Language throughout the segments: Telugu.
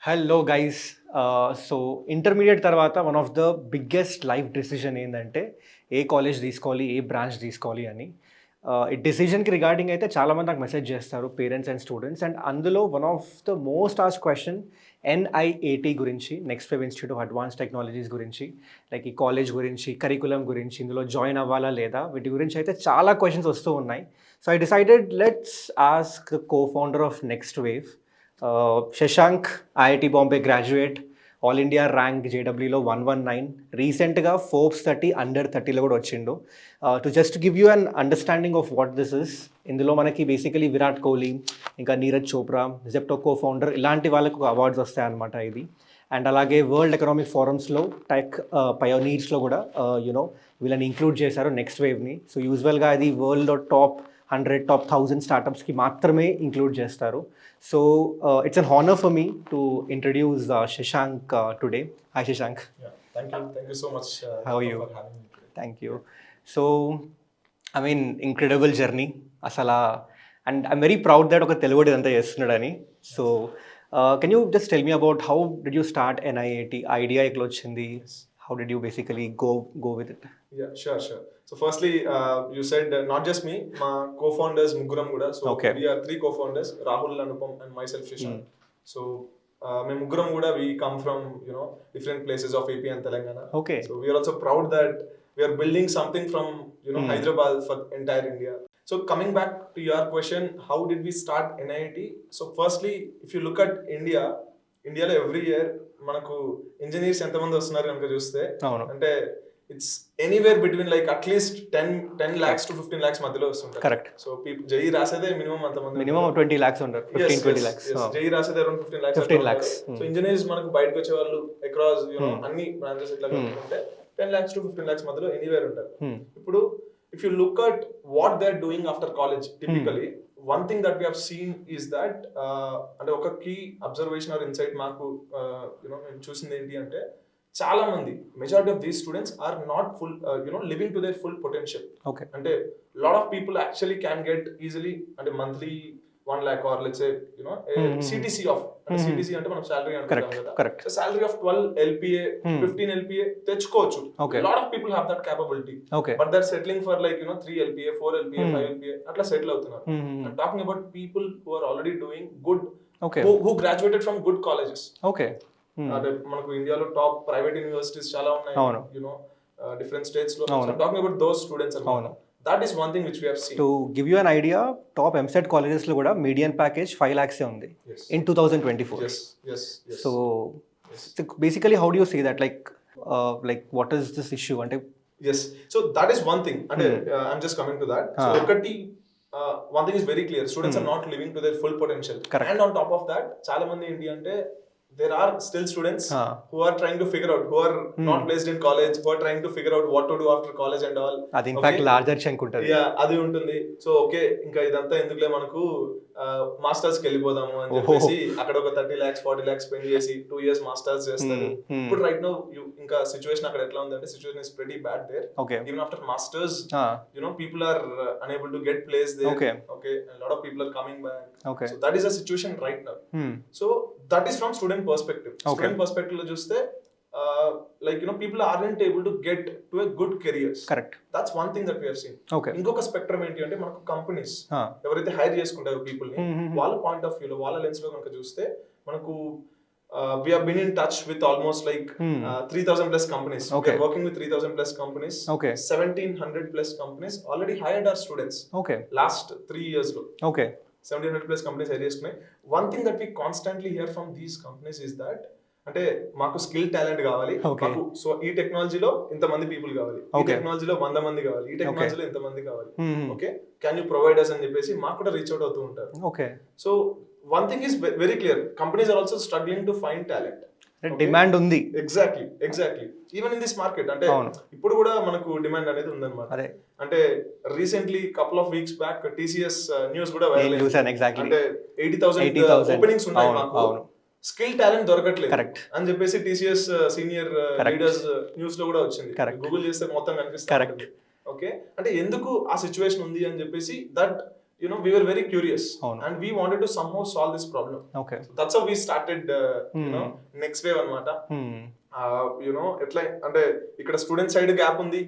Hello guys. సో ఇంటర్మీడియట్ తర్వాత one of the biggest life decision ఏంటంటే ఏ కాలేజ్ తీసుకోవాలి, ఏ బ్రాంచ్ తీసుకోవాలి అని. ఈ డెసిషన్కి రిగార్డింగ్ అయితే చాలామంది నాకు మెసేజ్ చేస్తారు, పేరెంట్స్ అండ్ స్టూడెంట్స్. అండ్ అందులో one of the most asked question NIAT గురించి, NxtWave institute of advance technologies గురించి, లైక్ ఈ కాలేజ్ గురించి, కరికులం గురించి, ఇందులో జాయిన్ అవ్వాలా లేదా, వీటి గురించి అయితే చాలా క్వశ్చన్స్ వస్తూ ఉన్నాయి. So I decided let's ask co founder of NxtWave, Shashank, IIT Bombay graduate, all India rank జేడబ్ల్యూలో 119, రీసెంట్గా ఫోర్బ్స్ 30 అండర్ 30లో కూడా వచ్చిండు. To just give you an understanding of what this is, ఇందులో మనకి బేసికలీ విరాట్ కోహ్లీ, ఇంకా నీరజ్ చోప్రా, జెప్టో కో ఫౌండర్, ఇలాంటి వాళ్ళకు అవార్డ్స్ వస్తాయన్నమాట ఇది. అండ్ అలాగే వరల్డ్ ఎకనామిక్ ఫోరమ్స్లో టెక్ పయోనీర్స్లో కూడా యూనో వీళ్ళని ఇంక్లూడ్ చేశారు నెక్స్ట్ వేవ్ని. సో యూజువల్గా అది వరల్డ్లో టాప్ 100, టాప్ 1000 స్టార్టప్స్కి మాత్రమే ఇంక్లూడ్ చేస్తారు. So it's an honor for me to introduce Shashank today. Hi Shashank. Yeah, thank you so much. How are you? For having me today. Thank you. So, I mean, incredible journey. Asala, and I'm very proud that oka telugu idantha chestunadani. So, can you just tell me about how did you start NIAT? Idea eklo vachindi? How did you basically go with it? Yeah, sure. So firstly, you said not just me, my co-founders Muguram Guda. So Okay. we are three co-founders, Rahul, Anupam, and myself, Shashank. So me Muguram Guda, we come from different places of AP and Telangana. Okay. So we are also proud that we are building something from Hyderabad for entire India. So coming back to your question, how did we start NIT? So firstly, if you look at ఇండియాలో ఎవ్రీ ఇయర్ మనకు ఇంజనీర్స్ ఎంతమంది వస్తున్నారు కనుక చూస్తే అంటే it's anywhere between like at least 10 lakhs to 15 lakhs మధ్యలో వస్తుంటారు. కరెక్ట్. సో జేఈ రాసేదే మినిమం అంతమంది, మినిమం 20 lakhs ఉంటారు, 15-20 lakhs. జేఈ రాసేదే అరౌండ్ 15 lakhs. సో ఇంజనీర్స్ మనకు బయటకు వచ్చే వాళ్ళు అక్రాస్ అన్ని బ్రాంచెస్ ఇట్లా ఉంటే 10 lakhs to 15 lakhs మధ్యలో ఎనీవేర్ ఉంటారు. ఇప్పుడు if you look at what they are doing after college, typically one thing that we have seen is that అంటే ఒక కీ అబ్జర్వేషన్ ఆర్ ఇన్సైట్ మాకు మేము చూసింది ఏంటి అంటే చాలా మంది majority of these students are not full living to their full potential. అంటే lot of people actually can get easily అంటే monthly 1 lakh or let's say CTC of CTC అంటే మనం salary అనుకుంటాం కదా. So salary of 12 LPA, 15 LPA తెచ్చుకోవచ్చు. Lot of people have that capability. But they're settling for like 3 LPA, 4 LPA, 5 LPA అట్లా సెటిల్ అవుతున్నారు. I'm talking about people who are already doing good, who graduated from good colleges. అంటే మనకు ఇండియాలో టాప్ ప్రైవేట్ యూనివర్సిటీస్ చాలా ఉన్నాయి, different states లో. So I'm talking about those students అన్నమాట. That is one thing which we have seen. To give you an idea, top MSET colleges lo kuda median package 5 lakhs e undi in 2024. Yes. So basically how do you see that, like what is this issue ante? Yes, so that is one thing, and I'm just coming to that. So okati one thing is very clear, students are not living to their full potential. Correct. And on top of that chaala mandi enti ante there are still students who are trying to figure out, who are not placed in college, who are trying to figure out what to do after college and all. Adi in fact larger chunk untadi. Yeah, adi untundi. So okay, ఇంకా ఇదంతా ఎందుకులే మనకు మాస్టర్స్ కి వెళ్ళిపోదాము అని చెప్పేసి అక్కడ ఒక 30 lakhs 40 lakhs స్పెండ్ చేసి 2 years మాస్టర్స్ చేస్తారు. ఇప్పుడు రైట్ నౌ ఇంకా సిచువేషన్ అక్కడ ఎట్లా ఉందంటే situation is pretty bad there. Even after masters people are unable to get placed there. Okay, and a lot of people are coming back. So that is the situation right now. So that is from student perspective. Student perspective lo chuste like people aren't able to get to a good careers. Correct. That's one thing that we have seen. ఇంకొక స్పెక్ట్రమ్ ఏంటి అంటే మనకు కంపెనీస్ ఎవరైతే హైర్ చేసుకుంటారో పీపుల్ ని వాళ్ళ పాయింట్ ఆఫ్ వ్యూ లో వాళ్ళ లెన్స్ లో కనుక చూస్తే మనకు we have been in touch with almost like 3,000 plus companies. We are working with 3,000 plus companies. 1,700 plus companies already hired our students. Last 3 years lo 1,700 plus companies hire చేసుకున్నాయి. One thing that we constantly hear from these companies is that అంటే మాకు స్కిల్ టాలెంట్ కావాలి, మాకు సో ఈ టెక్నాలజీలో ఇంతమంది పీపుల్ కావాలి, ఈ టెక్నాలజీలో 100 మంది కావాలి, ఈ టెక్నాలజీలో ఇంతమంది కావాలి, okay can you provide us అని చెప్పేసి మాకు కూడా రీచ్ అవుట్ అవుతూ ఉంటారు. So one thing is very clear, companies are also struggling to find talent. Demand ఉంది. Exactly even in this market అంటే ఇప్పుడు కూడా మనకు డిమాండ్ అనేది ఉందన్నమాట. అంటే recently couple of weeks back TCS news కూడా అంటే 80,000 ఓపెనింగ్స్ ఉన్నాయి మాకు, స్కిల్ టాలెంట్ దొరకట్లేదు అని చెప్పేసి TCS సీనియర్ లీడర్స్ న్యూస్ లో కూడా వచ్చింది. గూగుల్ చేస్తే మొత్తం కనిపిస్తుంది. ఓకే, అంటే ఎందుకు ఆ సిచ్యువేషన్ ఉంది అని చెప్పేసి that we were very curious అవును. and we wanted to somehow solve this problem. Okay. So that's how we started next wave అన్నమాట. ఎట్లా అంటే ఇక్కడ స్టూడెంట్ సైడ్ గ్యాప్ ఉంది,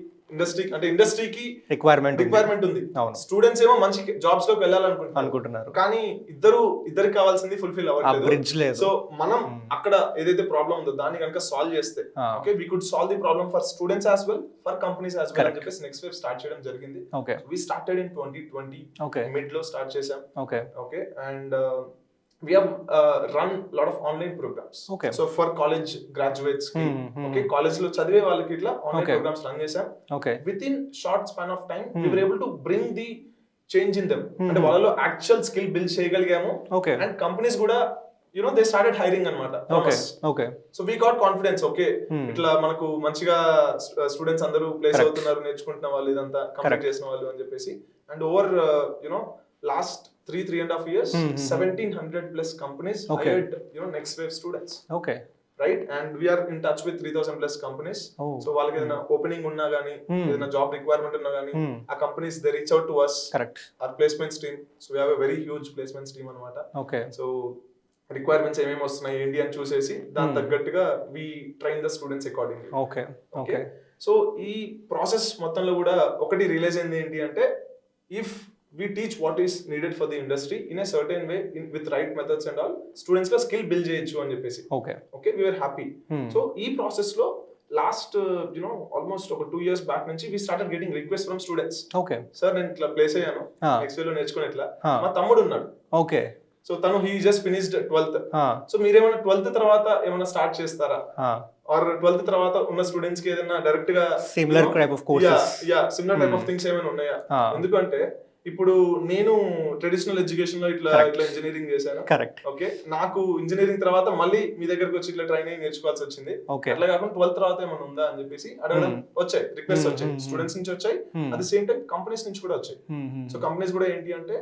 ఇండస్ట్రీకి రిక్వైర్మెంట్ ఉంది, స్టూడెంట్స్ ఏమో మంచి జాబ్స్ లోకి వెళ్ళాలనుకుంటున్నారు, కానీ ఇద్దరికి కావాల్సింది ఫుల్ఫిల్ అవ్వట్లేదు. సో మనం అక్కడ ఏదైతే ప్రాబ్లం ఉందో దాన్ని కనుక సాల్వ్ చేస్తే okay we could solve the problem for students as well, for companies as well అని చెప్పేసి నెక్స్ట్ వేవ్ స్టార్ట్ చేయడం జరిగింది. వి స్టార్టెడ్ ఇన్ 2020 మిడ్ లో స్టార్ట్ చేసాం. Okay and we have run lot of online programs. So for college graduates ki okay college lo chadive vallaki itla online programs run chesam. Within short span of time we were able to bring the change in them, ante vallalo actual skill build cheyagalgamu, and companies kuda they started hiring anamata. So we got confidence, itla manaku manchiga students andaru place avutunnaru, నేర్చుకుంటున్న వాళ్ళు ఇదంతా కంప్లీట్ చేసిన వాళ్ళు అని చెప్పేసి, and over last 3.5 years 1700 plus companies hired next wave students, right? And we are in touch with 3000 plus companies. So వాళ్ళకి ఏదైనా ఓపెనింగ్ ఉన్నా గానీ, ఏదైనా జాబ్ రిక్వైర్మెంట్ ఉన్నా గానీ, ఆ companies they reach out to us, our placements team. So we have a very huge placements team అన్నమాట. So రిక్వైర్మెంట్స్ ఏమేమి వస్తున్నాయి ఏంటి అని చూసేసి దాని తగ్గట్టుగా we train the students accordingly. Okay. So ఈ ప్రాసెస్ మొత్తంలో కూడా ఒకటి రియలైజ్ అయింది ఏంటి అంటే, if we teach what is needed for the industry in a certain way, with right methods and all, students la skill build cheyochu ani cheppesi. Okay we were happy. So ee process lo last almost oka 2 years back nunchi we started getting requests from students. Sir nen itla place ayyanu, next way lo నేర్చుకుని itla మా తమ్ముడు ఉన్నాడు. సో తను he just finished 12th. So మీరేమన్నా 12th తర్వాత ఏమన్నా స్టార్ట్ చేస్తారా, ఆర్ 12th తర్వాత ఉన్న స్టూడెంట్స్ కి ఏదైనా డైరెక్ట్ గా సిమిలర్ టైప్ ఆఫ్ థింగ్స్ ఏమైనా ఉన్నాయా? ఎందుకంటే ఇప్పుడు నేను ట్రెడిషనల్ ఎడ్యుకేషన్ లో ఇట్లా ఇంజనీరింగ్ చేశాను. ఓకే నాకు ఇంజనీరింగ్ తర్వాత మళ్ళీ మీ దగ్గరకు వచ్చి ఇట్లా ట్రైనింగ్ నేర్చుకోవాల్సి వచ్చింది. అట్లా కాకుండా 12th తర్వాత ఏమైనా ఉందా అని చెప్పేసి అడగడం వచ్చాయి, రిక్వెస్ట్ వచ్చాయి, స్టూడెంట్స్ నుంచి వచ్చాయి, at the same time companies నుంచి కూడా వచ్చాయి. సో కంపెనీస్ కూడా ఏంటి అంటే,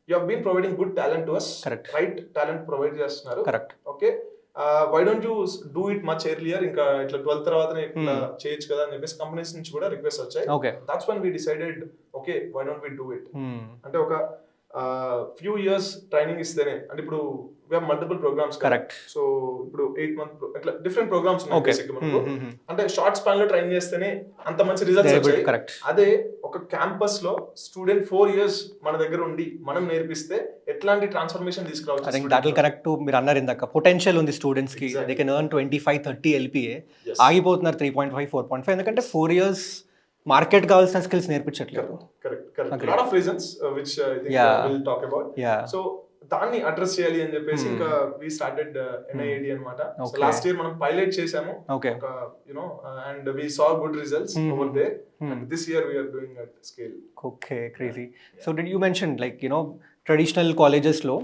you have been providing good talent to us, right talent provide చేస్తున్నారు. Okay why don't you do it much earlier, ఇంకా ఇట్లా 12th తర్వాతనే ఇట్లా చేయొచ్చు కదా అని చెప్పేసి కంపెనీస్ నుంచి కూడా రిక్వెస్ట్ వచ్చాయి. That's one we decided okay why don't we do it. అంటే ఒక ఫ్యూ ఇయర్స్ ట్రైనింగ్ ఇస్తేనే, అంటే ఇప్పుడు we have multiple programs. So ఇప్పుడు 8 month అట్లా డిఫరెంట్ ప్రోగ్రామ్స్ ఉన్నాయి బేసిక్గా మనకు. అంటే షార్ట్ స్పాన్ లో ట్రైన్ చేస్తేనే అంత మంచి రిజల్ట్స్ వచ్చాయి. అదే ఒక క్యాంపస్ లో స్టూడెంట్ 4 years మన దగ్గర ఉండి మనం నేర్పిస్తే ఎట్లాంటి ట్రాన్స్ఫర్మేషన్ తీసుకురావచ్చు. I think that will correct. మీరు అన్నారు ఇందాక పొటెన్షియల్ ఉంది స్టూడెంట్స్ కి, దే కెన్ ఎర్న్ 25-30 LPA. ఆగిపోతున్నారు 3.5 4.5 ఎందుకంటే 4 years మార్కెట్ కావాల్సిన స్కిల్స్ నేర్పించట్లేదు. Correct lot of reasons which I think will talk about. So దాన్ని అడ్రస్ చేయాలి అని చెప్పేసి ఇంకా వి స్టార్టెడ్ NIAD అన్నమాట. సో లాస్ట్ ఇయర్ మనం పైలట్ చేసాము, and we saw good results over there, and this year we are doing at scale. Okay crazy. So did you mention like traditional కాలేజెస్లో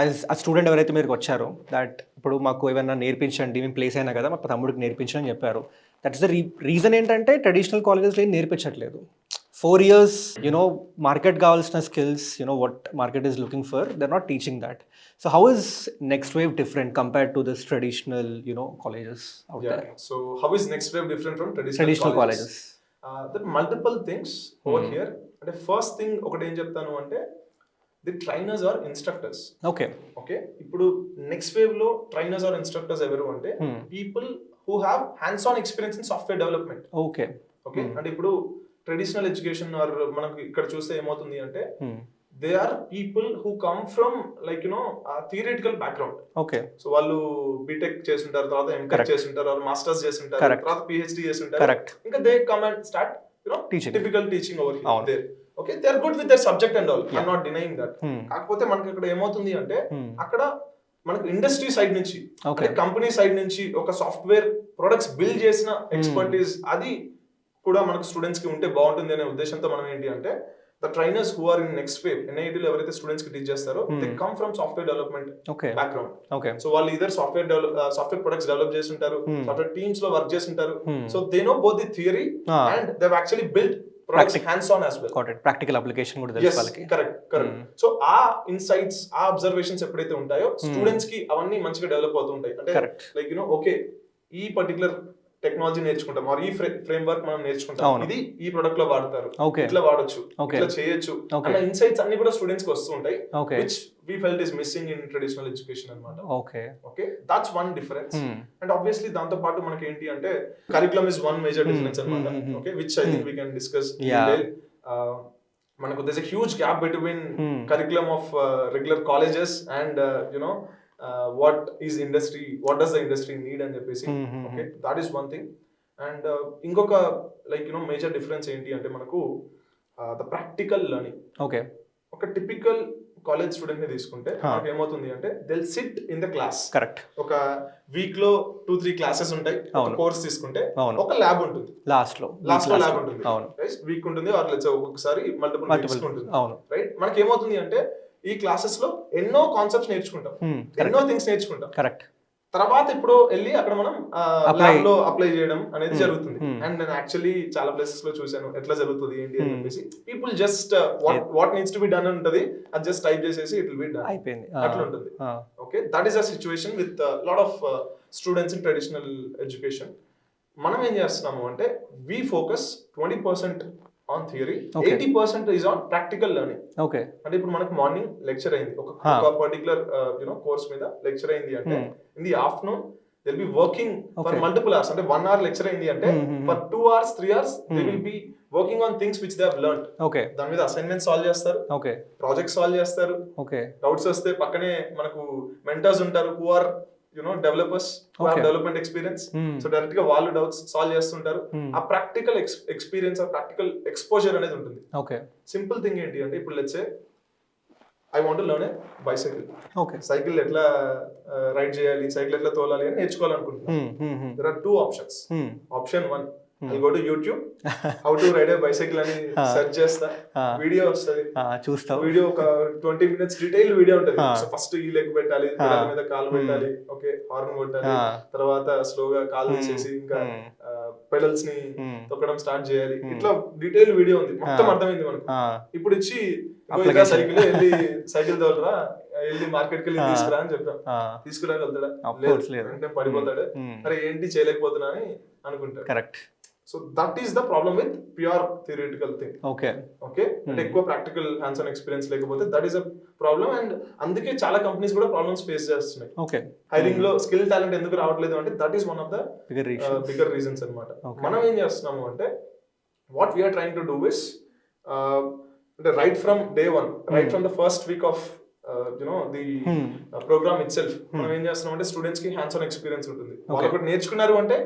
యాజ్ ఆ స్టూడెంట్ ఎవరైతే మీరు వచ్చారో, దట్ ఇప్పుడు మాకు ఏమైనా నేర్పించండి, మేము ప్లేస్ అయినా కదా మా తమ్ముడికి నేర్పించండి అని చెప్పారు. దట్స్ ద రీజన్ ఏంటంటే ట్రెడిషనల్ కాలేజెస్లో ఏం నేర్పించట్లేదు. 4 years మార్కెట్ కావాల్సిన skills what market is looking for, they are not teaching that. So how is next wave different compared to this traditional colleges out there? So how is next wave different from traditional colleges? That multiple things over here. అంటే ఫస్ట్ థింగ్ ఒకటి ఏం చెప్తాను అంటే, the trainers or instructors. Okay ఇప్పుడు నెక్స్ట్ వేవ్ లో ట్రైనర్స్ ఆర్ ఇన్స్ట్రక్టర్స్ ఎవరు అంటే, people who have hands on experience in software development. Okay అంటే ఇప్పుడు ట్రెడిషనల్ ఎడ్యుకేషన్ ఆర్ మనకు ఇక్కడ చూస్తే ఏమవుతుంది అంటే, they are people who come from like theoretical background. Okay so వాళ్ళు బీటెక్ చేస్తుంటారు, తర్వాత ఎంటెక్ చేస్తుంటారు, మాస్టర్స్ చేస్తుంటారు, తర్వాత PhD చేస్తుంటారు, ఇంకా they come and start typical teaching over there. Okay they are good with their subject and all, I am not denying that. కాకపోతే మనకి ఇక్కడ ఏమవుతుంది అంటే, అక్కడ మనకు ఇండస్ట్రీ సైడ్ నుంచి, అంటే కంపెనీ సైడ్ నుంచి ఒక సాఫ్ట్వేర్ ప్రొడక్ట్స్ బిల్డ్ చేసిన ఎక్స్పర్టీస్ అది కూడా మనకు స్టూడెంట్స్ కి ఉంటే బాగుంటుంది అనే ఉద్దేశంతో మనం ఏంటి అంటే, the trainers who are in next wave NIAD లో ఎవరైతే స్టూడెంట్స్ కి టీచ్ చేస్తారో, they come from software development background. So వాళ్ళు ఇదర్ సాఫ్ట్వేర్ ప్రొడక్ట్స్ డెవలప్ చేస్తుంటారు, సాఫ్ట్వేర్ టీమ్స్ లో వర్క్ చేస్తుంటారు. So they know both the theory and they have actually build products hands on as well. Practical application కూడా తెలుసు వాళ్ళకి. కరెక్ట్. సో ఆ ఇన్సైట్స్, ఆ అబ్జర్వేషన్స్ ఎప్పుడైతే ఉంటాయో స్టూడెంట్స్ కి అవన్నీ మంచిగా డెవలప్ అవుతూ ఉంటాయి. అంటే లైక్ ఓకే ఈ పర్టికులర్ టెక్నాలజీ నేర్చుకుంటాం ఆర్ ఈ ఫ్రేమ్ వర్క్ మనం నేర్చుకుంటాం, అవును. ఇది ఈ ప్రొడక్ట్ లో వాడతారు, ఓకే ఇట్లా వాడొచ్చు, ఓకే ఇట్లా చేయొచ్చు ఓకే అన్న ఇన్సైట్స్ అన్ని కూడా స్టూడెంట్స్ కి వస్తూ ఉంటాయి, okay which we felt is missing in traditional education అన్నమాట. Okay okay, that's one difference. And obviously దాంతో పాటు మనకి ఏంటి అంటే curriculum is one major difference అన్నమాట. Okay, which I think we can discuss in detail. మనకు there's a huge gap between curriculum of regular colleges and what does the industry need అని చెప్పేసి. Okay, that is one thing. And ఇంకొక మేజర్ డిఫరెన్స్ ఏంటి అంటే మనకు ద ప్రాక్టికల్ లెర్నింగ్. ఓకే, ఒక టిపికల్ కాలేజ్ స్టూడెంట్ ని తీసుకుంటే మనకి ఏమవుతుంది అంటే they'll sit in the class. Correct. ఒక వీక్ లో 2-3 క్లాసెస్ ఉంటాయి. ఒక కోర్స్ తీసుకుంటే ఒక ల్యాబ్ ఉంటుంది, లాస్ట్ లో ల్యాబ్ ఉంటుంది, వీక్ ఉంటుంది, ఒక్కొక్కసారి మల్టిపుల్ వీక్స్ ఉంటుంది, రైట్. మనకి ఏమవుతుంది అంటే ఈ క్లాసెస్ లో ఎన్నో కాన్సెప్ట్స్ నేర్చుకుంటాం, ఎన్నో థింగ్స్ నేర్చుకుంటాం. కరెక్ట్. తర్వాత ఇప్పుడు వెళ్ళి అక్కడ మనం ల్యాబ్ లో అప్లై చేయడం అనేది జరుగుతుంది. అండ్ నేను యాక్చువల్లీ చాలా ప్లేసెస్ లో చూసాను ఎట్లా జరుగుతుంది ఏంటి అని చెప్పేసి. People just what needs to be done ఉంటుంది, అది జస్ట్ టైప్ చేసేసి ఇట్ విల్ బి డన్, అయిపోయింది, అట్లా ఉంటుంది. Okay, that is a situation with lot of students in traditional education. మనం ఏం చేస్తున్నాము అంటే we focus 20% on theory, 80% is on practical learning. Okay, అంటే ఇప్పుడు మనకు మార్నింగ్ లెక్చర్ అయింది, ఒక పర్టికులర్ కోర్స్ మీద లెక్చర్ అయింది అంటే in the afternoon they will be working for multiple hours. అంటే 1 hour లెక్చర్ అయింది అంటే for 2 hours 3 hours they will be working on things which they have learned. Okay, దాని మీద అసైన్మెంట్ సాల్వ్ చేస్తారు, ఓకే, ప్రాజెక్ట్ సాల్వ్ చేస్తారు, ఓకే, డౌట్స్ వస్తే పక్కనే మనకు మెంటర్స్ ఉంటారు who are developers, development experience. So direct గా వాళ్ళు డౌట్స్ సాల్వ్ చేస్తుంటారు. ఆ ప్రాక్టికల్ ఎక్స్పీరియన్స్, ఆ ప్రాక్టికల్ ఎక్స్పోజర్ అనేది ఉంటుంది. ఓకే, సింపుల్ థింగ్ ఏంటి అంటే ఇప్పుడు let's say I want to learn a bicycle. Okay, cycle ఎట్లా రైడ్ చేయాలి, సైకిల్ ఎట్లా తోలాలి అని నేర్చుకోవాలనుకుంటున్నాను. There are 2 options. Option 1, I'll go to YouTube, how to ride a bicycle అని సెర్చ్ చేస్తా, వీడియో వస్తుంది, చూస్తా. వీడియో ఒక 20 minutes డీటెయిల్ వీడియో ఉంటుంది. సో ఫస్ట్ ఈ లెగ్ పెట్టాలి, పెడల్ మీద కాలు పెట్టాలి, ఓకే, హార్న్ కొట్టాలి, తర్వాత స్లోగా కాలు తీసేసి ఇంకా పెడల్స్ ని తొక్కడం స్టార్ట్ చేయాలి. ఇట్లా డీటెయిల్ వీడియో ఉంది, మొత్తం అర్థమైంది మనకు. ఇప్పుడు ఇచ్చి సైకిల్ వెళ్ళి సైకిల్ తోలరా, వెళ్ళి మార్కెట్ కి వెళ్ళి తీసుకురా అని చెప్పాం, తీసుకురాగలుగుతాడా? లేదు, పడిపోతాడు. అరే ఏంటి చేయలేకపోతున్నా అని అనుకుంటాడు. Correct. So that is the problem with pure theoretical thing. Okay okay, అంటే ఎక్కువ ప్రాక్టికల్ హ్యాండ్స్ ఆన్ ఎక్స్పీరియన్స్ లేకపోతే that is a problem. And అందుకే చాలా కంపెనీస్ కూడా ప్రాబ్లమ్స్ ఫేస్ చేస్తున్నాయి. ఓకే, హైరింగ్ లో స్కిల్ టాలెంట్ ఎందుకు రావట్లేదు అంటే that is one of the bigger reasons అన్నమాట. మనం ఏం చేస్తున్నాము అంటే what we are trying to do is అంటే right from day 1, right from the first week of the program itself మనం ఏం చేస్తున్నాం అంటే స్టూడెంట్స్ కి హ్యాండ్స్ ఆన్ ఎక్స్పీరియన్స్ ఉంటుంది. వాళ్ళు ఒకటి నేర్చుకున్నారు అంటే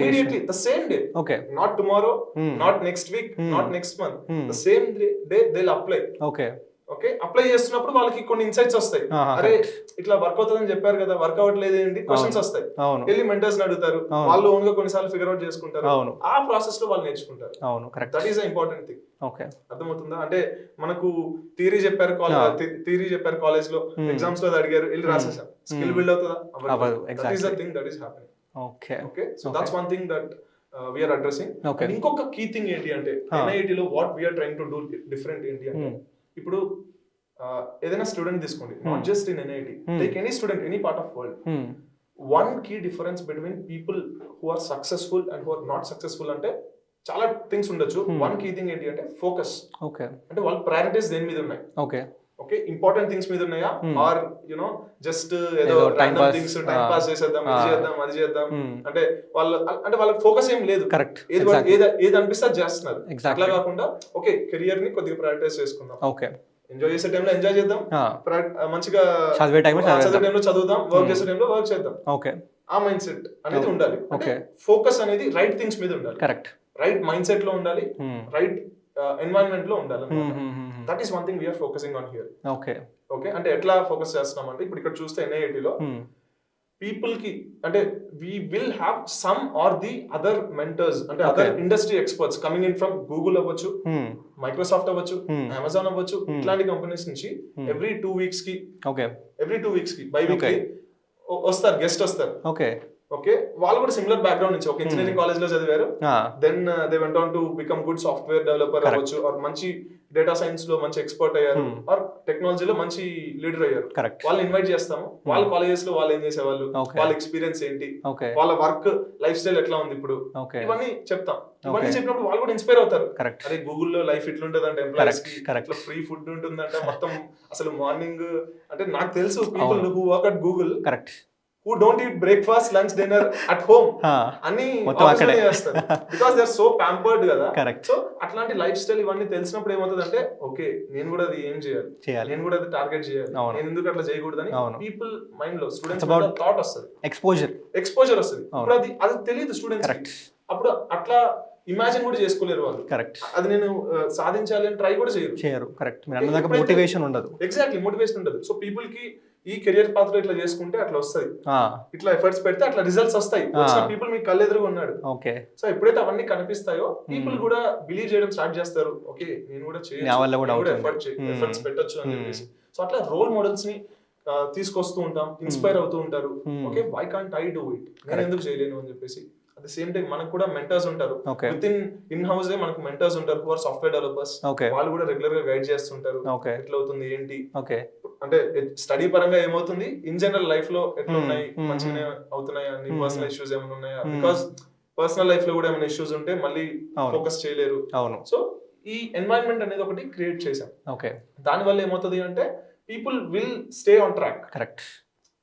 immediately the same day, okay, not tomorrow, not next week, not next month, the same day they will apply. Okay okay, apply చేస్తున్నప్పుడు వాళ్ళకి కొన్ని ఇన్సైట్స్ వస్తాయి. అరే ఇట్లా వర్క్ అవుతుందని చెప్పారు కదా, వర్క్ అవ్వట్లేదు ఏంటి, క్వశ్చన్స్ వస్తాయి. వెళ్ళి మెంటర్స్ అడుగుతారు, వాళ్ళు ఓన్ గా కొన్నిసార్లు ఫిగర్ అవుట్ చేసుకుంటారు. ఆ ప్రాసెస్ లో వాళ్ళు నేర్చుకుంటారు. That is the important thing. అర్థమవుతుందా? అంటే మనకు థియరీ చెప్పారు కాలేజ్ లో, ఎగ్జామ్స్ లో అడిగారు, వెళ్ళి రాసేసాం, స్కిల్ బిల్డ్ అవుతుందా? That is the thing that is happening. Okay, so that's one thing that we are addressing. ఇంకొక కీ థింగ్ ఏంటి అంటే NIT లో what we are trying to do different ఏంటి అంటే ఇప్పుడు ఏదైనా స్టూడెంట్ తీసుకోండి, not just in NIT, take any student any part of world. One key difference between people who are successful and who are not successful అంటే చాలా థింగ్స్ ఉండొచ్చు. వన్ కీ థింగ్ ఏంటి అంటే ఫోకస్. ఓకే, అంటే వాళ్ళ ప్రయారిటీస్ దేని మీద ఉన్నాయి? ఓకే ఓకే, ఇంపార్టెంట్ థింగ్స్ మీద ఉన్నాయా, ఆర్ జస్ట్ ఏదో ర్యాండమ్ థింగ్స్ టైం పాస్ చేసేద్దాం, ఇది చేద్దాం, అది చేద్దాం అంటే వాళ్ళకి ఫోకస్ ఏం లేదు. కరెక్ట్, ఏది అనిపిస్తే అది చేస్తున్నారు. అట్లా కాకుండా ఓకే కెరియర్ ని కొద్దిగా ప్రయారిటైజ్ చేసుకుందాం. ఓకే, ఎంజాయ్ చేసే టైంలో ఎంజాయ్ చేద్దాం, మంచిగా చదివే టైంలో చదువుదాం, వర్క్ చేసే టైంలో వర్క్ చేద్దాం. ఓకే, ఆ మైండ్ సెట్ అనేది ఉండాలి. ఓకే, ఫోకస్ అనేది రైట్ థింగ్స్ మీద ఉండాలి. కరెక్ట్, రైట్ మైండ్ సెట్ లో ఉండాలి, రైట్ ఎన్వైరన్మెంట్ లో ఉండాలి. That is one thing we're focusing on here. Okay okay, అంటే ఎట్లా ఫోకస్ చేస్తున్నాం అంటే ఇప్పుడు ఇక్కడ చూస్తే NIT లో పీపుల్ కి అంటే we will have some or the other mentors అంటే other industry experts coming in from Google అవ్వచ్చు, మైక్రోసాఫ్ట్ అవ్వచ్చు, అమెజాన్ అవ్వచ్చు, ఇట్లాంటి కంపెనీస్ నుంచి ఎవ్రీ 2 weeks కి బై వీక్లీ వస్తారు, గెస్ట్ వస్తారు. ఓకే, ఓకే, వాళ్ళు కూడా సిమిలర్ బ్యాక్గ్రౌండ్ నుంచి ఒక ఇంజనీరింగ్ కాలేజ్ లో చదివారు, then they went on to become good software developer అవ్వచ్చు, ఆర్ మంచి డేటా సైన్స్ లో మంచి ఎక్స్పర్ట్ అయ్యారు, ఆర్ టెక్నాలజీలో మంచి లీడర్ అయ్యారు. వాళ్ళని ఇన్వైట్ చేస్తాము, వాళ్ళ కాలేజెస్ లో వాళ్ళు ఏం చేసేవాళ్ళు, వాళ్ళ ఎక్స్పీరియన్స్ ఏంటి, వాళ్ళ వర్క్ లైఫ్ స్టైల్ ఎట్లా ఉంది ఇప్పుడు, ఇవన్నీ చెప్తాం. ఇవన్నీ చెప్పినప్పుడు వాళ్ళు కూడా ఇన్స్పైర్ అవుతారు. అరే గూగుల్లో లైఫ్ ఇట్లుంటదంట, ఎంప్లాయీస్ కి ఇట్లా ఫ్రీ ఫుడ్ ఉంటుందంట, మొత్తం అసలు మార్నింగ్ అంటే నాకు తెలుసు people who work at Google who don't eat breakfast, lunch, dinner at home అని చేస్తారు, because they are so pampered కదా. సో అట్లాంటి లైఫ్ స్టైల్ ఇవన్నీ తెలిసినప్పుడు ఏమవుతుందంటే ఓకే నేను కూడా అది ఏం చేయాలి, నేను కూడా అది టార్గెట్ చేయాలి, నేను ఎందుకు అట్లా చేయకూడదని పీపుల్ మైండ్ లో స్టూడెంట్స్ థాట్ వస్తుంది, ఎక్స్పోజర్ వస్తుంది. ఇప్పుడు అది తెలియదు స్టూడెంట్స్, అప్పుడు అట్లా ఇమాజిన్ కూడా చేసుకోలేరు వాళ్ళు. అది నేను సాధించాలి అని ట్రై కూడా చేయరు. మోటివేషన్ ఉండదు, ఎగ్జాక్ట్లీ మోటివేషన్ ఉండదు. సో పీపుల్ కి ఈ కెరియర్ పాత్ లో ఇట్లా చేసుకుంటే అట్లా వస్తుంది, ఇట్లా ఎఫర్ట్స్ పెడితే అట్లా రిజల్ట్స్ వస్తాయి. వచ్చిన పీపుల్ మీకు కళ్ళెదురుగా ఉన్నాడు. సో ఎప్పుడైతే అవన్నీ కనిపిస్తాయో పీపుల్ కూడా బిలీవ్ చేయడం స్టార్ట్ చేస్తారు, ఓకే నేను కూడా చేయొచ్చు, ఎఫర్ట్స్ పెట్టొచ్చు అని చెప్పేసి. సో అట్లా రోల్ మోడల్స్ ని తీసుకొస్తూ ఉంటాం, ఇన్స్పైర్ అవుతూ ఉంటారు. Okay why can't I do it, నేను ఎందుకు చేయలేను అని చెప్పేసి. అట్ ద సేమ్ టైం మనకు కూడా మెంటర్స్ ఉంటారు, విత్ ఇన్ హౌస్ మనకు మెంటర్స్ ఉంటారు హూ ఆర్ సాఫ్ట్వేర్ డెవలపర్స్. వాళ్ళు కూడా రెగ్యులర్ గా గైడ్ చేస్తుంటారు, ఎట్లా అవుతుంది ఏంటి, అంటే స్టడీ పరంగా ఏమవుతుంది, ఇన్ జనరల్ లైఫ్ లో ఎట్లా ఉన్నాయి, మంచిగానే అవుతున్నాయా అని, పర్సనల్ ఇష్యూస్ ఏమైనా ఉన్నాయా, బికాస్ పర్సనల్ లైఫ్ లో కూడా ఏమైనా ఇష్యూస్ ఉంటే మళ్ళీ ఫోకస్ చేయలేరు. సో ఈ ఎన్వైరన్మెంట్ అనేది ఒకటి క్రియేట్ చేశాం. దాని వల్ల ఏమవుతుంది అంటే people will stay on track.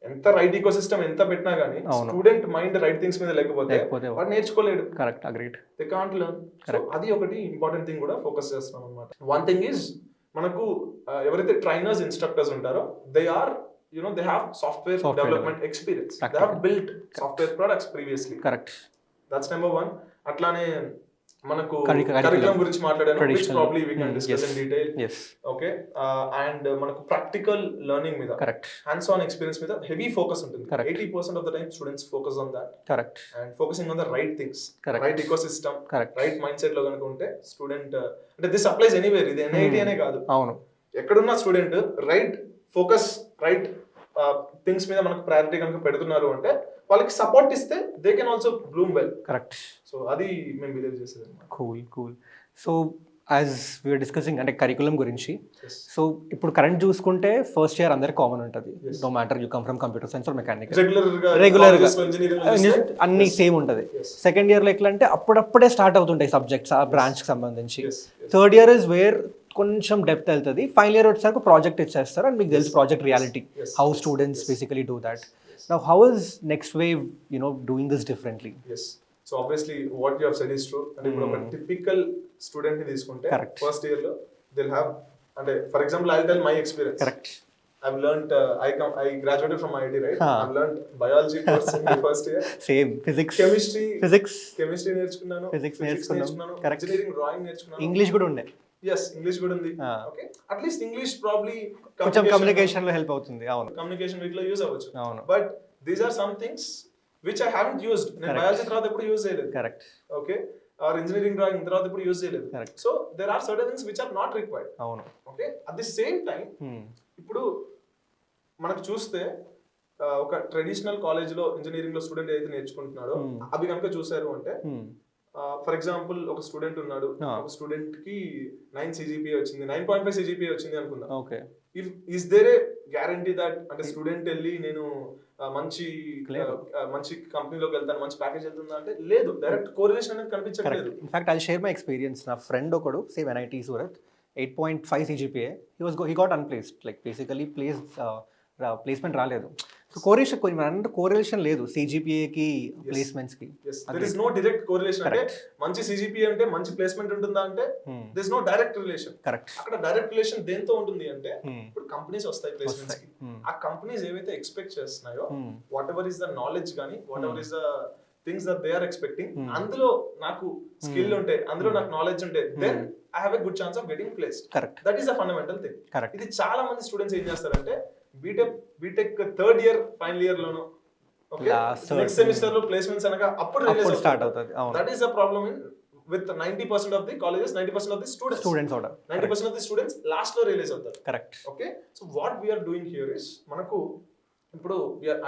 ఎంత రైట్ ఈకో సిస్టమ్ ఎంత పెట్టినా గానీ స్టూడెంట్ మైండ్ రైట్ థింగ్స్ మీద లేకపోతే వాడు నేర్చుకోలేడు, దే కాంట్ లెర్న్. సో అది ఒకటి ఇంపార్టెంట్ థింగ్ కూడా ఫోకస్ చేస్తున్నాం అన్నమాట. వన్ థింగ్ ఈజ్ మనకు ఎవరైతే ట్రైనర్స్ ఇన్స్ట్రక్టర్స్ ఉంటారో they are they have software development experience, they have built software products previously. That's number one. అట్లానే మనకు కరికులం గురించి మాట్లాడాను, which probably we can discuss in detail. Okay, and మనకు ప్రాక్టికల్ లెర్నింగ్ మీద, హ్యాండ్స్ ఆన్ ఎక్స్పీరియన్స్ మీద హెవీ ఫోకస్ ఉంటుంది. 80% of the time students focus on that, and focusing on the right things, right ecosystem, right mindset లో కనుక ఉంటే స్టూడెంట్, అంటే దిస్ అప్లైస్ ఎనీవేర్, ఇది ఎన్ఐటి అనే కాదు, ఎక్కడున్న student right focus, right things మీద మనకు ప్రయారిటీ కనుక పెడుతున్నారు అంటే వాళ్ళకి సపోర్ట్ ఇస్తే they can also bloom well. So అది మేము బిలీవ్ చేసేది. Cool. So as we're discussing అంటే కరికులం గురించి, సో ఇప్పుడు కరెంట్ చూసుకుంటే ఫస్ట్ ఇయర్ అందరికి కామన్ ఉంటుంది, no matter you come from computer science or mechanical, రెగ్యులర్గా అన్ని సేమ్ ఉంటుంది. సెకండ్ ఇయర్లో ఎట్లా అంటే అప్పుడప్పుడే స్టార్ట్ అవుతుంటాయి సబ్జెక్ట్స్ ఆ బ్రాంచ్కి సంబంధించి. థర్డ్ ఇయర్ ఇస్ వేర్ కొంచెం డెప్త్ వెళ్తుంది. ఫైనల్ ఇయర్ వచ్చాక ప్రాజెక్ట్ ఇచ్చేస్తారు అండ్ మీకు తెలుసు project reality, how students basically do that. Now how is next wave doing this differently? Yes, so obviously what you have said is true. And ఇప్పుడు ఒక typical student ని తీసుకుంటే first year లో they'll have, అంటే for example I'll tell my experience. I've learned I graduated from IIT, right? I've learned biology course in the first year, same physics నేర్చుకున్నాను, physics నేర్చుకున్నాను, engineering drawing నేర్చుకున్నాను, English కూడా ఉండే. yes English కూడా ఉంది. Okay, at least English probably కొంచెం కమ్యూనికేషన్ లో హెల్ప్ అవుతుంది. అవును, కమ్యూనికేషన్ వీక్ లో యూస్ అవ్వచ్చు. అవును, but these are some things which I haven't used. నేను బయాలజీ తర్వాత ఎప్పుడు యూస్ చేయలేదు. ఓకే, ఆర్ ఇంజనీరింగ్ డ్రాయింగ్ తర్వాత ఎప్పుడు యూస్ చేయలేదు. So there are certain things which are not required. అవును, ఓకే. అట్ ది సేమ్ టైం ఇప్పుడు మనకు చూస్తే ఒక ట్రెడిషనల్ కాలేజ్ లో ఇంజనీరింగ్ లో స్టూడెంట్ ఏదైతే నేర్చుకుంటున్నాడో అవి కనుక చూసారు అంటే, ఫర్ ఎగ్జాంపుల్ ఒక స్టూడెంట్ ఉన్నాడు, ఒక స్టూడెంట్ కి 9 CGPA వచ్చింది, 9.5 CGPA వచ్చింది అనుకుందాం. Okay, is there a guarantee that, అంటే స్టూడెంట్ వెళ్ళి నేను మంచి కంపెనీలోకి వెళ్తాను, మంచి ప్యాకేజ్ వెళ్తుందా అంటే లేదు, డైరెక్ట్ కోరిలేషన్ అనేది కనిపించట్లేదు. In fact I share my experience. నా ఫ్రెండ్ ఒకడు same NIT Surat, 8.5 CGPA, he got unplaced, like basically placement రాలేదు. సో కోరిలేషన్ లేదు CGPAకి ప్లేస్మెంట్స్కి. There is no direct correlation. అంటే మంచి CGPA అంటే మంచి ప్లేస్మెంట్ ఉంటుందా అంటే there is no direct relation. అక్కడ డైరెక్ట్ రిలేషన్ దేంతో ఉంటుంది అంటే, ఇప్పుడు కంపెనీస్ వస్తాయి ప్లేస్మెంట్స్ కి, ఆ కంపెనీస్ ఏవైతే ఎక్స్పెక్ట్ చేస్తున్నాయో whatever is the knowledge కానీ whatever is the things that they are expecting, అందులో నాకు స్కిల్ ఉంటే, అందులో నాకు నాలెడ్జ్ ఉంటే, then I have a good chance of getting placed. That is the fundamental thing. ఇది చాలా మంది స్టూడెంట్స్ ఏం చేస్తారంటే BTech third year final year లోను, నెక్స్ట్ సెమిస్టర్ లో ప్లేస్మెంట్స్ అనగా అప్పుడు స్టార్ట్ అవుతుంది. That is the problem in with 90% of the colleges, 90% of the students 90% of the students last lo realize అవుతారు. Correct. Okay, so what we are doing here is, మనకు ఇప్పుడు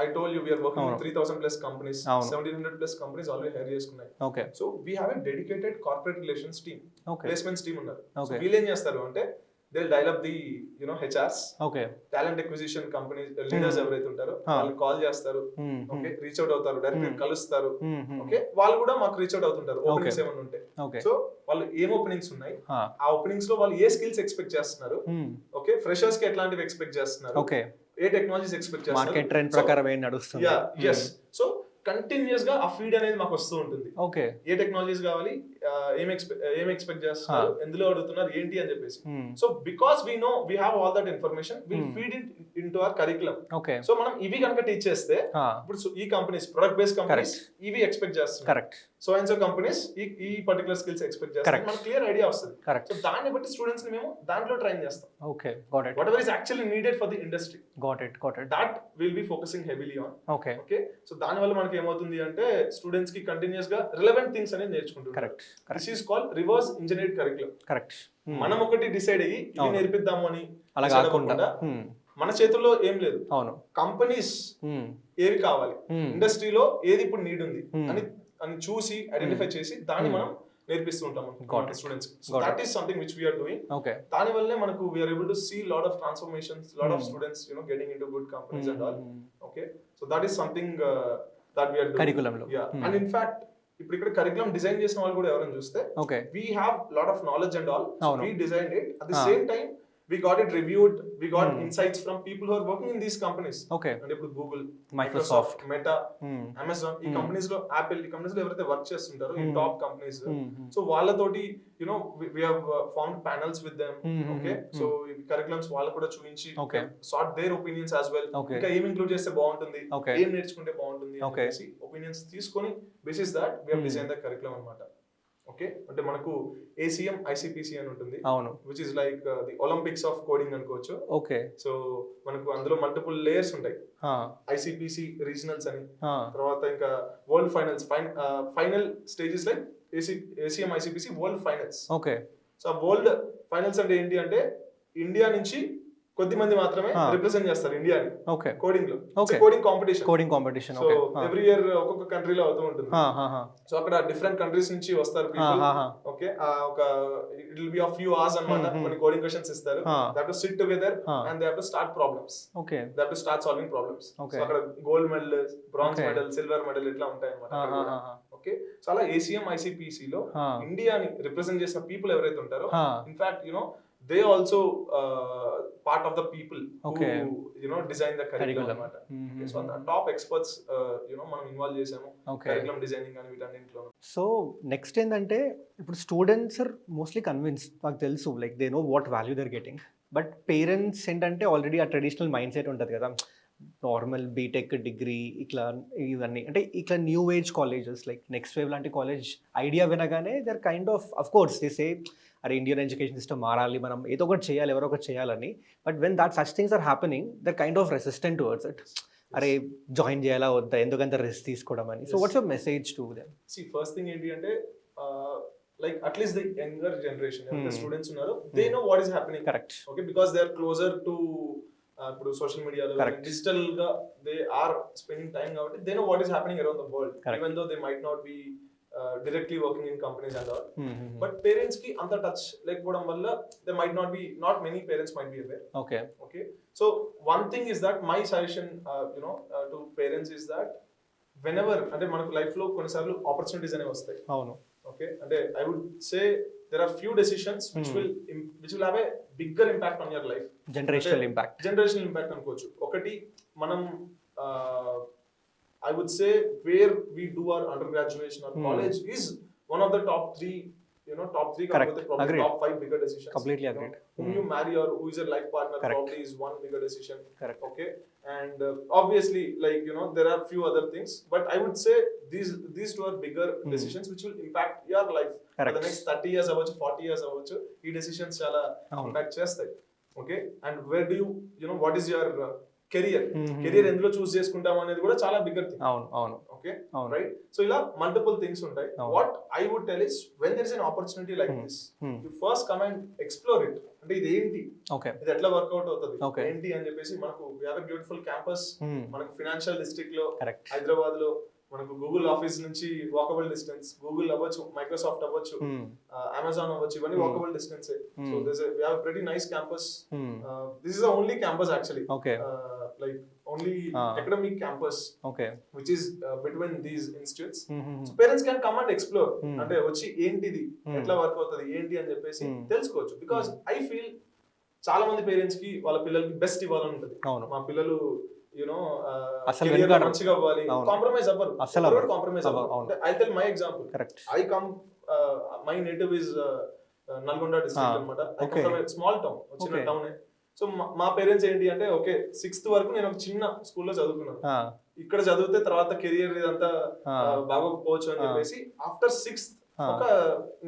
I told you we are working అవును. with 3,000 plus companies, అవును. 1,700 plus companies already hire చేసుకున్నాయి. Okay. So we have a dedicated corporate relations team, okay. placements team ఉన్నారు. So Okay. వీళ్ళు ఏం చేస్తారు అంటే they'll dial up the HRs, okay. Talent acquisition companies leaders ఎవరైతే ఉంటారో వాళ్ళు కాల్ చేస్తారు, ఓకే, రీచ్ అవుట్ అవుతారు, డైరెక్ట్ కలుస్తారు, ఓకే, వాళ్ళు కూడా మాకు రీచ్ అవుట్ అవుతుంటారు ఓపెనింగ్స్ ఏమైనా ఉంటే. ఓకే. సో వాళ్ళు ఏం ఓపెనింగ్స్ ఉన్నాయి, ఆ ఓపెనింగ్స్ లో వాళ్ళు ఏ స్కిల్స్ ఎక్స్పెక్ట్ చేస్తున్నారు, ఓకే, ఫ్రెషర్స్ కి ఎట్లాంటివి ఎక్స్పెక్ట్ చేస్తున్నారు, ఓకే. ఏ టెక్నాలజీస్ ఎక్స్పెక్ట్ చేస్తున్నారు, మార్కెట్ ట్రెండ్ ప్రకారం ఏం నడుస్తుంది. yes, సో కంటిన్యూస్ గా ఆ ఫీడ్ అనేది మాకు వస్తూ ఉంటుంది. ఓకే. ఏ టెక్నాలజీస్ కావాలి, ఏం ఎక్స్పెక్ట్ చేస్తున్నారు, ఎందులో అడుగుతున్నారు, ఏంటి అని చెప్పేసి. So because we know we have all that information, will feed in to our curriculum. Okay. So మనం ఇవి కనుక టీచ్ చేస్తే ఇప్పుడు ఈ కంపెనీస్, ప్రొడక్ట్ బేస్డ్ కంపెనీస్ ఇవి ఎక్స్పెక్ట్ చేస్తున్నారు, correct. So and so companies ఈ పర్టికులర్ స్కిల్స్ ఎక్స్పెక్ట్ చేస్తారు, మనకు క్లియర్ ఐడియా వస్తుంది. కరెక్ట్. సో దాన్ని బట్టి స్టూడెంట్స్ ని మేము దాంట్లో ట్రైన్ చేస్తాం. Okay, got it. What ever is actually needed for the industry, got it. That will be focusing heavily on. Okay. Okay, so దాని వల్ల మనకి ఏమవుతుంది అంటే స్టూడెంట్స్ కి కంటిన్యూస్ గా రిలవెంట్ థింగ్స్ అనేది నేర్చుకుంటారు. Correct. This is called reverse engineered curriculum. Correct. మనం ఒకటి డిసైడ్ అయ్యి ఇది నేర్పిద్దాము అని అలా decide కాకుండా అవ్వకుండా, మన చేతుల్లో ఏం లేదు. అవును. కంపెనీస్ ఏవి కావాలి, ఇండస్ట్రీలో ఏది ఇప్పుడు నీడ్ ఉంది అని చూసి ఐడెంటిఫై చేసి దాన్ని మనం నేర్పిస్తూ ఉంటాం students. That is something which we are doing. దాని వల్లే మనకు we are able to see lot of transformations, lot of students getting into good companies and all. Okay, so that is something that we are doing కరికులంలో. అండ్ ఇన్ ఫ్యాక్ట్ ఇప్పుడు ఇక్కడ కరికులం డిజైన్ చేసిన వాళ్ళు కూడా ఎవరైనా చూస్తే, we have lot of knowledge and all, so we designed it. At the same time we got it reviewed, we got insights from people who are working in these companies. Okay. And ఇప్పుడు Google, Microsoft, Meta, Amazon, ఈ కంపెనీస్ లో Apple, ఈ కంపెనీస్ లో ఎవరైతే వర్క్ చేస్తుంటారో ఈ టాప్ కంపెనీస్, సో వాళ్ళతోటి we have formed panels with them. Okay, so ఈ కరికులమ్స్ వాళ్ళు కూడా చూపించి sought their opinions as well. ఇంకా ఏం ఇంక్లూడ్ చేస్తే బాగుంటుంది, ఏం నేర్చుకుంటే బాగుంటుంది అనేసి ఒపీనియన్స్ తీసుకొని basis that we have designed the curriculum అన్నమాట. ఓకే, అంటే మనకు ACM ICPC అని ఉంటుంది, అవును, which is like the Olympics of coding అనుకోవచ్చు. ఓకే, సో మనకు అందులో మల్టిపుల్ లేయర్స్ ఉంటాయి. ICPC రీజనల్స్ అని, తర్వాత ఇంకా world finals, final stages like ACM ICPC world finals. Okay, so world finals అంటే ఏంటి అంటే ఇండియా నుంచి కొద్ది మంది మాత్రమే రిప్రజెంట్ చేస్తారు ఇండియాని కోడింగ్ లో. Coding competition so every year ఒక్కొక్క కంట్రీలో అవుతూ ఉంటుంది. సో అక్కడ డిఫరెంట్ కంట్రీస్ నుంచి వస్తారు పీపుల్. ఓకే, ఒక it will be of few hours అన్నమాట. కొన్ని కోడింగ్ క్వశ్చన్స్ ఇస్తారు, they have to sit together and they have to start problems. Okay, they have to start solving problems. So అక్కడ gold medal, bronze medal, silver medal ఇట్లా ఉంటాయి అన్నమాట. ఓకే, సో అలా ACM ICPC లో ఇండియాని రిప్రజెంట్ చేసిన పీపుల్ ఎవరైతే ఉంటారో, in fact they also part of the people who design the curriculum anamata. Okay, so the top experts మనం ఇన్వాల్వ్ చేసాము curriculum designing అని వీటన్నింటిలో. సో నెక్స్ట్ ఏంటంటే ఇప్పుడు స్టూడెంట్స్ ఆర్ మోస్ట్లీ కన్విన్స్, నాకు తెలుసు like they know what value they're getting, but parents ఏంటంటే ఆల్రెడీ ఆ ట్రెడిషనల్ మైండ్ సెట్ ఉంటుంది కదా, నార్మల్ బీటెక్ డిగ్రీ ఇట్లా ఇవన్నీ, అంటే ఇట్లా new age colleges like next wave లాంటి కాలేజ్ ఐడియా వినగానే they're kind of course they say అరే ఇండియన్ ఎడ్యుకేషన్ సిస్టమ్ మారాలి, మనం ఏదో ఒకటి చేయాలి, ఎవరో ఒకటి చేయాలని. But when that such things are happening they're kind of resistant towards it. అరే జాయిన్ చేయాలా వద్దా, ఎందుకంత రిస్క్ తీసుకోవడం అని. So what's your message to them? See first thing ఏంటి అంటే like at least the younger generation, the students unnaro, they know what is happening. Correct. Okay, because they are closer to ఇప్పుడు సోషల్ మీడియాలో డిజిటల్ గా they are spending time కాబట్టి they know what is happening around the world. Correct. Even though they might not be directly working in companies and all, but parents ki anta touch lekkodam valla there might not many parents might be aware. Okay, so one thing is that my suggestion to parents is that whenever అంటే మనకు లైఫ్ లో కొన్నిసార్లు ఆపర్చునిటీస్ అనేవి వస్తాయి. అవును. Okay, and I would say there are few decisions which will have a bigger impact on your life. Generational impact అనుకోవచ్చు. ఒకటి మనం I would say where we do our undergraduation or college is one of the top three Correct. probably top 5 bigger decisions. Completely agreed. Whom you marry or who is your life partner. Correct. Probably is one bigger decision. Correct. Okay, and obviously like there are few other things, but I would say these two are bigger decisions which will impact your life. Correct. For the next 30 years avachchu 40 years avachchu ee decisions chala impact chestayi. Okay, and where do you what is your career ఎందులో చూస్ చేసుకుంటాం అనేది కూడా చాలా బిగ్గర్ థింగ్. అవును అవును ఓకే అవును. రైట్. సో ఇలా మల్టిపుల్ థింగ్స్ ఉంటాయి. అవును. What I would tell is when there is an opportunity like this, you first come and explore it. అంటే ఇది ఏంటి, ఓకే ఇది ఎట్లా వర్కౌట్ అవుతుంది Okay. ఏంటి అని చెప్పేసి, మనకు we have a beautiful campus. మనకు ఫినాన్షియల్ డిస్ట్రిక్ట్ లో కరెక్ట్ హైదరాబాద్ లో మనకు గూగుల్ ఆఫీస్ నుంచి వాకబుల్ డిస్టెన్స్, గూగుల్ అవ్వచ్చు, మైక్రోసాఫ్ట్ అవ్వచ్చు, అమెజాన్ అవ్వచ్చు, ఇవన్నీ walkable distance. So this we have pretty nice campus. This is the only campus actually, okay like only academic campus okay which is between these institutes. So parents can come and explore, అంటే వచ్చి ఏంటిది ఎట్లా వర్క్ అవుతుంది ఏంటి అని చెప్పేసి తెలుసుకోవచ్చు. బికాస్ ఐ ఫీల్ చాలా మంది పేరెంట్స్ కి వాళ్ళ పిల్లలకి బెస్ట్ ఇవ్వాలని ఉంటుంది. అవును మా పిల్లలు యునో అసలు వెనుకాడరు. మంచిగా అవ్వాలి, అవును. కాంప్రమైజ్ అవ్వరు, అసలు అవ్వరు. కాంప్రమైజ్ అవును. అవ్వరు. I tell my example. Correct I come my native is Nalgonda district అన్నమాట. I come from a small town, చిన్న Okay. టౌన్. సో మా పేరెంట్స్ ఏంటి అంటే, ఓకే 6th వరకు నేను ఒక చిన్న స్కూల్లో చదువుకున్నాను, ఇక్కడ చదివితే తర్వాత కెరియర్ ఇదంతా బాగోకపోవచ్చు అని చెప్పేసి ఆఫ్టర్ 6th ఒక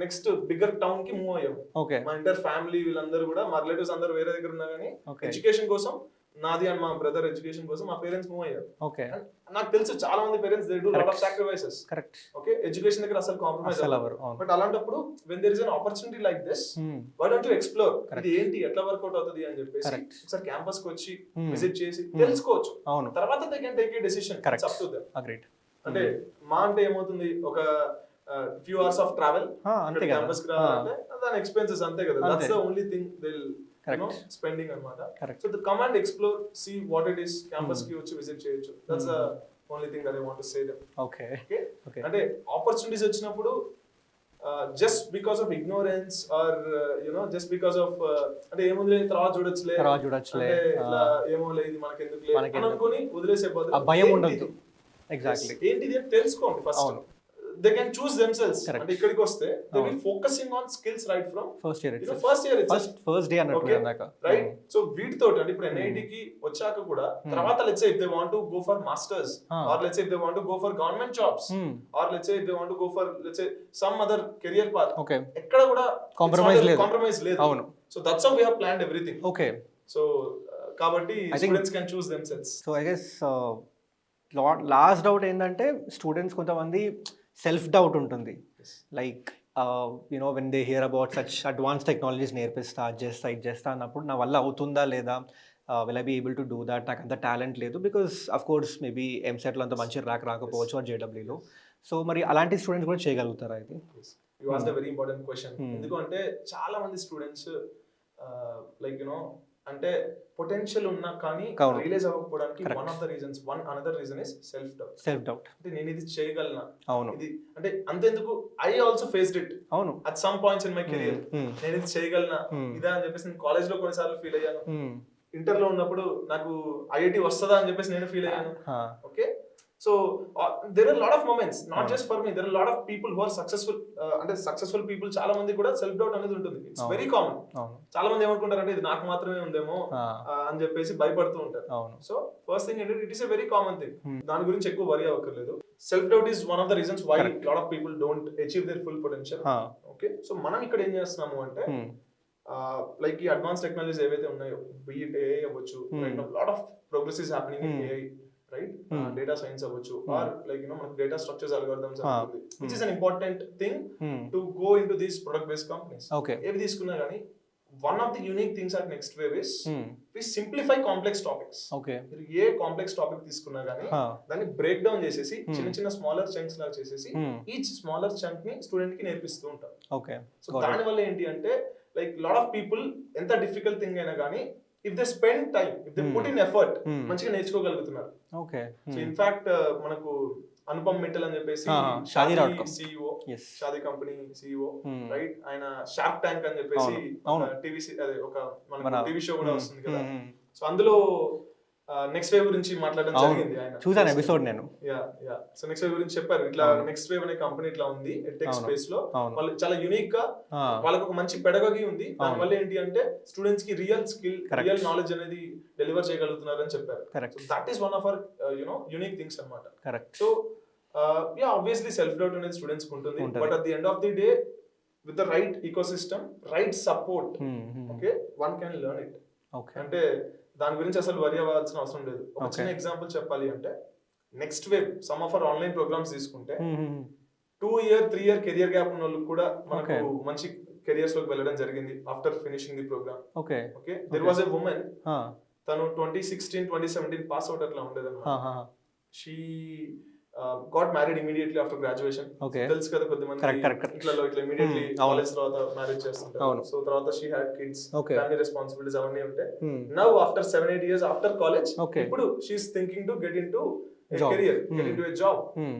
నెక్స్ట్ బిగ్గర్ టౌన్ కి మూవ్ అయ్యాం. ఓకే మా ఇంటర్ ఫ్యామిలీ వీళ్ళందరూ కూడా, మా రిలేటివ్స్ అందరూ వేరే దగ్గర ఉన్నా కానీ ఓకే ఎడ్యుకేషన్ కోసం, నాది అండ్ మా బ్రదర్ ఎడ్యుకేషన్ కోసం మా పేరెంట్స్ మూవ్ అయ్యారు. ఓకే నాకు తెలుసు చాలా మంది parents they do lot of sacrifices. Correct okay, education దగ్గర అసలు కాంప్రమైజ్ అసలు అవ్వరు. అవ్వరు. అవును బట్ అలాంటప్పుడు when there is an opportunity like this, why don't you explore, ఇది ఏంటి ఎట్లా వర్కౌట్ అవుతుంది అని చెప్పేసి Correct. ఒకసారి క్యాంపస్ కి వచ్చి విజిట్ చేసి తెలుసుకోవచ్చు. అవును తర్వాత they can take a decision. Correct. It's up to them. Agreed. అంటే మా అంటే ఏమవుతుంది, ఒక ఫ్యూ అవర్స్ ఆఫ్ ట్రావెల్ అంతే కదా. క్యాంపస్ కి రావాలంటే దాని ఎక్స్పెన్సెస్ అంతే కదా. అంతే. That's the only thing they will Correct. Spending అన్నమాట. Correct. So the come and explore, see what it is, campus కి వచ్చి విజిట్ చేయొచ్చు. That's the only thing that I want to say them. Okay okay, okay అంటే ఆపర్చునిటీస్ వచ్చినప్పుడు just because of ignorance or you know just because of అంటే ఏముంది తర్వాత చూడొచ్చులే, తర్వాత చూడొచ్చులే, అంటే ఇట్లా ఏమో లేదు ఇది మనకెందుకులే అని అనుకొని వదిలేసే ఆ బదులు భయం ఏంటిది? ఉండదు. ఎగ్జాక్ట్లీ ఏంటిది అని తెలుసుకోండి ఫస్ట్. అవును. They can choose themselves. Correct. అంటే ఇక్కడికి వస్తే దే విల్ అవును. Focusing on skills right from first year you know first year first day అన్నట్టు Okay. ఇందాక. రైట్. సో వీటితోటి అంటే ఇప్పుడు NIT కి వచ్చాక కూడా తర్వాత let's say if they want to go for masters are let's say if they want to go for government jobs are let's say if they want to go for let's say some other career path, okay ఎక్కడ కూడా Compromise లేదు. కాంప్రమైజ్ లేదు. అవును. So that's how we have planned everything. Okay so కాబట్టి I think- students can choose themselves. So I guess last doubt ఏంటంటే స్టూడెంట్స్ కొంతమంది సెల్ఫ్ డౌట్ ఉంటుంది. Like you know when they hear about such advance technologies నేర్పిస్తా అది చేస్తా అన్నప్పుడు నా వల్ల అవుతుందా లేదా, will I be able to do that, నాకు అంత టాలెంట్ లేదు. బికాస్ అఫ్ కోర్స్ మేబీ ఎంసెట్లో అంత మంచి రాకపోవచ్చు ఆర్ JEEలో. సో మరి అలాంటి స్టూడెంట్స్ కూడా చేయగలుగుతారా ఇది? You asked a very important question. ఎందుకంటే చాలా మంది స్టూడెంట్స్ లైక్ యునో అంటే పొటెన్షియల్ ఉన్నా కానీ అవును. రియలైజ్ అవ్వకపోవడానికి Correct. One another reason is self doubt. Self doubt. అంటే నేను ఇది చేయగలనా, అవును ఇది అంటే అంతెందుకు ఐ ఆల్సో ఫేస్డ్ ఇట్ అవును at some points in my career. నేను ఇది చేయగలనా Hmm. ఇదా అని చెప్పేసి నేను కాలేజ్ లో కొన్నిసార్లు ఫీల్ అయ్యాను. Hmm. ఇంటర్ లో ఉన్నప్పుడు నాకు IIT వస్తుందా అని చెప్పేసి నేను ఫీల్ అయ్యాను. Huh. Okay, so there are lot of moments, not అవును. Just for me, there are lot of people who are successful. అంటే సక్సెస్ఫుల్ పీపుల్ చాలా మంది కూడా సెల్ఫ్ డౌట్ అనేది ఉంటుంది. ఇట్స్ అవును. Very common. అవును చాలా మంది ఏమనుకుంటారు అంటే ఇది నాకు మాత్రమే ఉందేమో అని చెప్పేసి భయపడుతూ ఉంటారు. అవును సో ఫస్ట్ థింగ్ ఏంటంటే it is a very common thing. Hmm. దాని గురించి ఎక్కువ వరీ అవ్వక్కర్లేదు. Self doubt is one of the reasons why Correct. Lot of people don't achieve their full potential. Okay, so మనం ఇక్కడ ఏం చేస్తున్నాము అంటే లైక్ ఈ అడ్వాన్స్ టెక్నాలజీస్ ఏవైతే ఉన్నాయో, బీట్ AI అవ్వచ్చు, lot of progress is happening in AI, right, data science అవ్వచ్చు, ఆర్ లైక్ యూనో మనకు డేటా స్ట్రక్చర్స్ అల్గోరిథమ్స్ అవుతుంది, which is an important thing to go into these product based companies. Okay ఏవి తీసుకున్నా కానీ one of the unique things at next wave is we simplify complex topics. Okay మీరు ఏ కాంప్లెక్స్ టాపిక్ తీసుకున్నా కానీ దాన్ని బ్రేక్ డౌన్ చేసేసి చిన్న చిన్న స్మాలర్ చంక్స్ లాగా చేసేసి ఈచ్ స్మాలర్ చంక్ ని స్టూడెంట్ కి నేర్పిస్తూ ఉంటారు. ఓకే సో దాని వల్ల ఏంటి అంటే లైక్ లాట్ ఆఫ్ పీపుల్ ఎంత డిఫికల్ట్ థింగ్ అయినా కానీ if they spend time, if they put in effort, మంచిగా నేర్చుకోగలుగుతున్నారు. ఓకే సో ఇన్ఫాక్ట్ మనకు అనుపమ్ మిట్టల్ అని చెప్పేసి Shaadi.com. CEO, yes Shaadi company CEO, right, ఆయన షార్క్ ట్యాంక్ అని చెప్పేసి అవును. టీవీ అదే ఒక మన మన టీవీ షో కూడా వస్తుంది కదా. సో అందులో నెక్స్ట్ వేవ్ గురించి మాట్లాడడం జరిగింది. ఆయన చూసాను ఎపిసోడ్ నేను. సో నెక్స్ట్ వేవ్ గురించి చెప్పారు. ఇట్లా నెక్స్ట్ వేవ్ అనే కంపెనీ ఇట్లా ఉంది టెక్ స్పేస్ లో. వాళ్ళు చాలా యూనిక్ గా, వాళ్ళకి ఒక మంచి పెడగగి ఉంది. దాని వల్ల ఏంటి అంటే స్టూడెంట్స్ కి రియల్ స్కిల్, రియల్ నాలెడ్జ్ అనేది డెలివర్ చేయగలుగుతున్నారు అని చెప్పారు. Correct that is one of our unique things అన్నమాట. Correct. So obviously self doubt అనేది స్టూడెంట్స్ కి ఉంటుంది. But at the end of the day with the right ecosystem, right support, okay, one can learn it. Okay అంటే దాని గురించి అసలు వరి అవ్వాల్సిన అవసరం లేదు. ఒక Okay. చిన్న ఎగ్జాంపుల్ చెప్పాలి అంటే next wave some of our online programs తీసుకుంటే 2-year 3-year కెరియర్ గ్యాప్ ఉన్న వాళ్ళకి కూడా మనకు Okay. మంచి కెరియర్స్ లోకి వెళ్ళడం జరిగింది after finishing the program. Okay okay, there was a woman, తను 2016-2017 పాస్ అవుట్ అట్లా ఉండేదన్నమాట. She got married immediately after graduation. Okay. తెలుసు కదా కొద్దిమంది Correct. ఇట్లా ఇమీడియట్లీ అవును. కాలేజ్ తర్వాత మ్యారేజ్ చేస్తుంటారు. అవును. సో తర్వాత she had kids, Okay. Family responsibilities అవన్నీ ఉంటాయి. Now after 7-8 years after college Okay. ఇప్పుడు she's thinking to get into Job. Career, get Hmm. Into a job.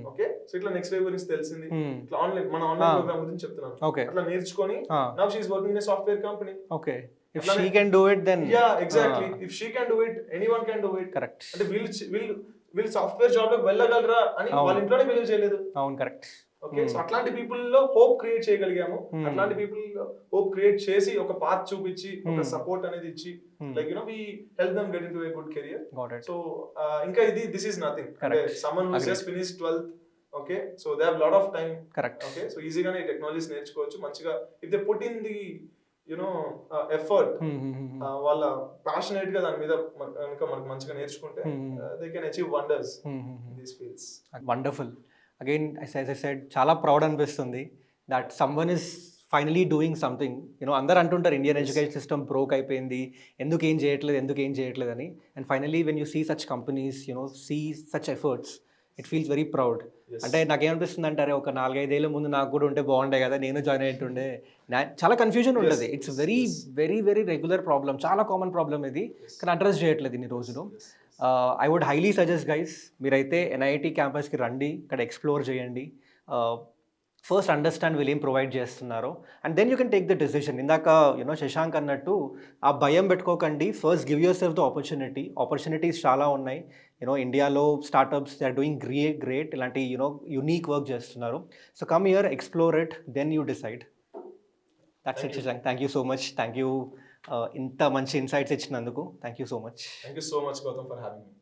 Okay, so ఇట్లా నెక్స్ట్ వేవ్ గురించి తెలిసింది. ఇట్లా ఆన్లైన్ మన ఆన్లైన్ ప్రోగ్రామ్ గురించి చెప్తున్నాను. ఓకే అట్లా నేర్చుకొని now she is working in a software company. Okay if she can do it then yeah exactly, if she can do it anyone can do it. Correct అంటే వీళ్ళు సాఫ్ట్వేర్ జాబ్ లోకి వెళ్ళగలరా అని అవును. వాళ్ళ ఇంట్లోనే బిలీవ్ చేయలేదు. అవును కరెక్ట్ ఓకే, సో అట్లాంటి పీపుల్ లో హోప్ క్రియేట్ చేయగలిగాము. Hmm. అట్లాంటి పీపుల్ హోప్ క్రియేట్ చేసి ఒక పాత్ చూపించి ఒక Hmm. సపోర్ట్ అనేది ఇచ్చి Hmm. Like we help them get into a good career. Got it so ఇంకా this is nothing. Correct. Someone who Agreed. Just finish 12th, okay, so they have lot of time. Correct okay, so ఈజీగానే టెక్నాలజీస్ నేర్చుకోవచ్చు మంచిగా if they put in the effort. వాళ్ళ ప్యాషనేట్ గా దాని మీద కనుక మనకు మంచిగా నేర్చుకుంటే they can achieve wonders in these fields. Wonderful again as I said చాలా ప్రౌడ్ అనిపిస్తుంది that someone is finally doing something. You know అందరు అంటుంటారు ఇండియన్ ఎడ్యుకేషన్ సిస్టమ్ బ్రోక్ అయిపోయింది, ఎందుకు ఏం చేయట్లేదు అని. And finally when you see such companies see such efforts it feels very proud. Yes. అంటే నాకేమనిపిస్తుంది అంటారే ఒక 4-5 ఏళ్ళ ముందు నాకు కూడా ఉంటే బాగుండే కదా, నేను జాయిన్ అయ్యేటుండే. చాలా కన్ఫ్యూజన్ ఉంటుంది. It's very very very regular problem, చాలా కామన్ ప్రాబ్లమ్ ఇది, కానీ అడ్రస్ చేయట్లేదు ఇన్ని రోజులు. I would highly suggest guys, మీరైతే ఎన్ఐటి క్యాంపస్కి రండి, ఇక్కడ ఎక్స్ప్లోర్ చేయండి, ఫస్ట్ అండర్స్టాండ్ వీళ్ళు ఏం ప్రొవైడ్ చేస్తున్నారో, and then you can take the decision. ఇందాక శశాంక్ అన్నట్టు ఆ భయం పెట్టుకోకండి, first give yourself the opportunities చాలా ఉన్నాయి. ఇండియాలో startups they are doing great ఇలాంటి యునీక్ వర్క్ చేస్తున్నారు. So come here, explore it, then you decide. That's it Shashank, thank you so much. Thank you ఇంత మంచి ఇన్సైట్స్ ఇచ్చినందుకు. Thank you so much. Thank you so much, Gautam, for having me.